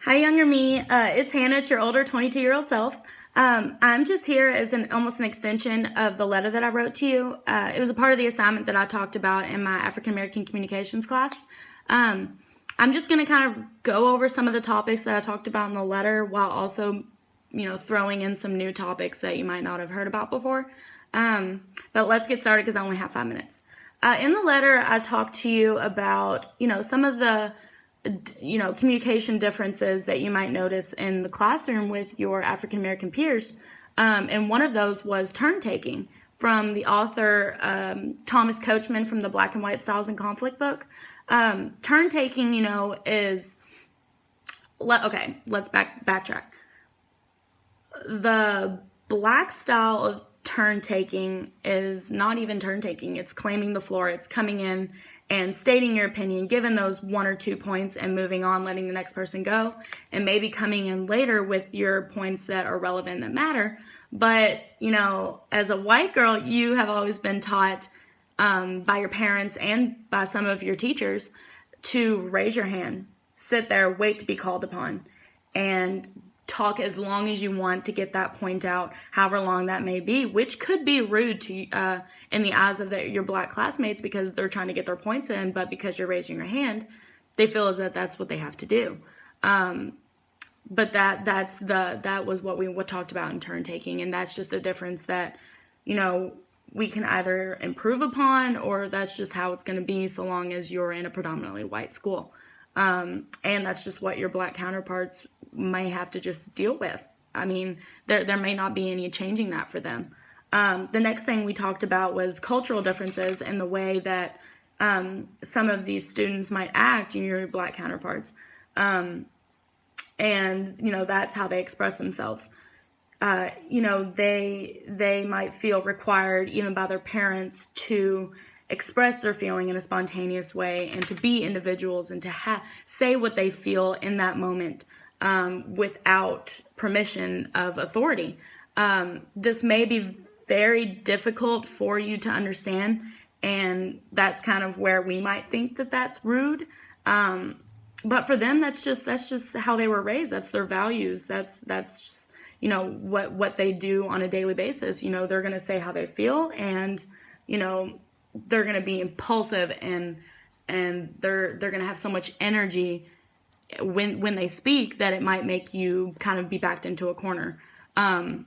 Hi, younger me. It's Hannah, it's your older 22-year-old self. I'm just here as almost an extension of the letter that I wrote to you. It was a part of the assignment that I talked about in my African American communications class. I'm just going to kind of go over some of the topics that I talked about in the letter while also, throwing in some new topics that you might not have heard about before. But let's get started because I only have 5 minutes. In the letter, I talked to you about, some of the communication differences that you might notice in the classroom with your African American peers. And one of those was turn taking from the author Thomas Coachman from the Black and White Styles and Conflict book. Turn taking, is, okay, let's backtrack. The Black style of turn taking is not even turn taking. It's claiming the floor. It's coming in and stating your opinion, given those 1 or 2 points and moving on, letting the next person go, and maybe coming in later with your points that are relevant, that matter. But, as a white girl, you have always been taught by your parents and by some of your teachers to raise your hand, sit there, wait to be called upon, and talk as long as you want to get that point out, however long that may be, which could be rude to in the eyes of your Black classmates because they're trying to get their points in, but because you're raising your hand, they feel as that that's what they have to do. But that was what we talked about in turn taking, and that's just a difference that we can either improve upon, or that's just how it's going to be so long as you're in a predominantly white school. And that's just what your Black counterparts may have to just deal with. I mean, there may not be any changing that for them. The next thing we talked about was cultural differences in the way that some of these students might act in your Black counterparts. And, that's how they express themselves. They might feel required, even by their parents, to express their feeling in a spontaneous way and to be individuals and to say what they feel in that moment without permission of authority. This may be very difficult for you to understand, and that's kind of where we might think that that's rude. But for them, that's just how they were raised. That's their values. That's just, what they do on a daily basis. They're going to say how they feel, and they're going to be impulsive, and they're going to have so much energy when they speak that it might make you kind of be backed into a corner. And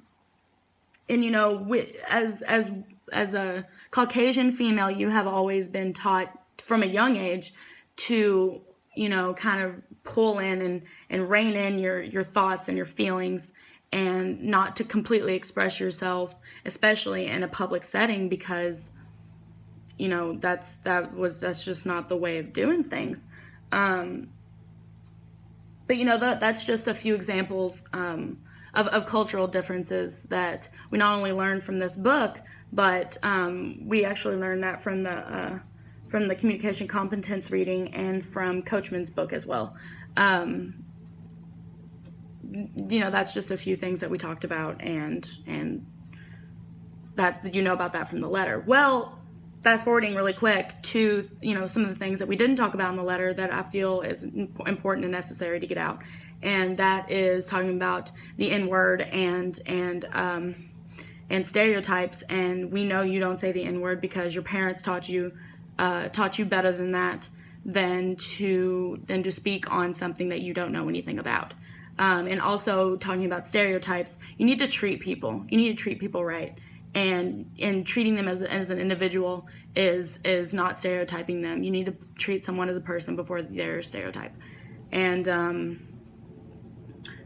as a Caucasian female, you have always been taught from a young age to kind of pull in and rein in your thoughts and your feelings, and not to completely express yourself, especially in a public setting, because that's just not the way of doing things. But that's just a few examples of cultural differences that we not only learned from this book, but we actually learned that from the communication competence reading and from Coachman's book as well. That's just a few things that we talked about, and that about that from the letter. Well, fast forwarding really quick to some of the things that we didn't talk about in the letter that I feel is important and necessary to get out, and that is talking about the N-word and stereotypes. And we know you don't say the N-word because your parents taught you better than that, than to speak on something that you don't know anything about. And also talking about stereotypes, you need to treat people. You need to treat people right. And treating them as an individual is not stereotyping them. You need to treat someone as a person before they're a stereotype. And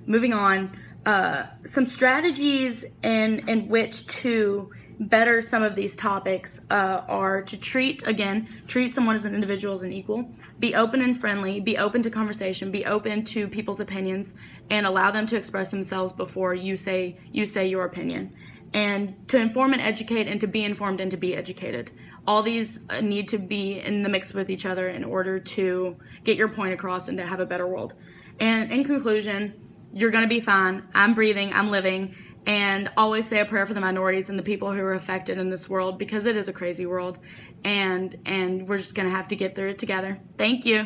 moving on, some strategies in which to better some of these topics are to treat someone as an individual, as an equal, be open and friendly, be open to conversation, be open to people's opinions, and allow them to express themselves before you say your opinion. And to inform and educate, and to be informed and to be educated. All these need to be in the mix with each other in order to get your point across and to have a better world. And in conclusion, you're going to be fine. I'm breathing, I'm living, and always say a prayer for the minorities and the people who are affected in this world, because it is a crazy world, and we're just going to have to get through it together. Thank you.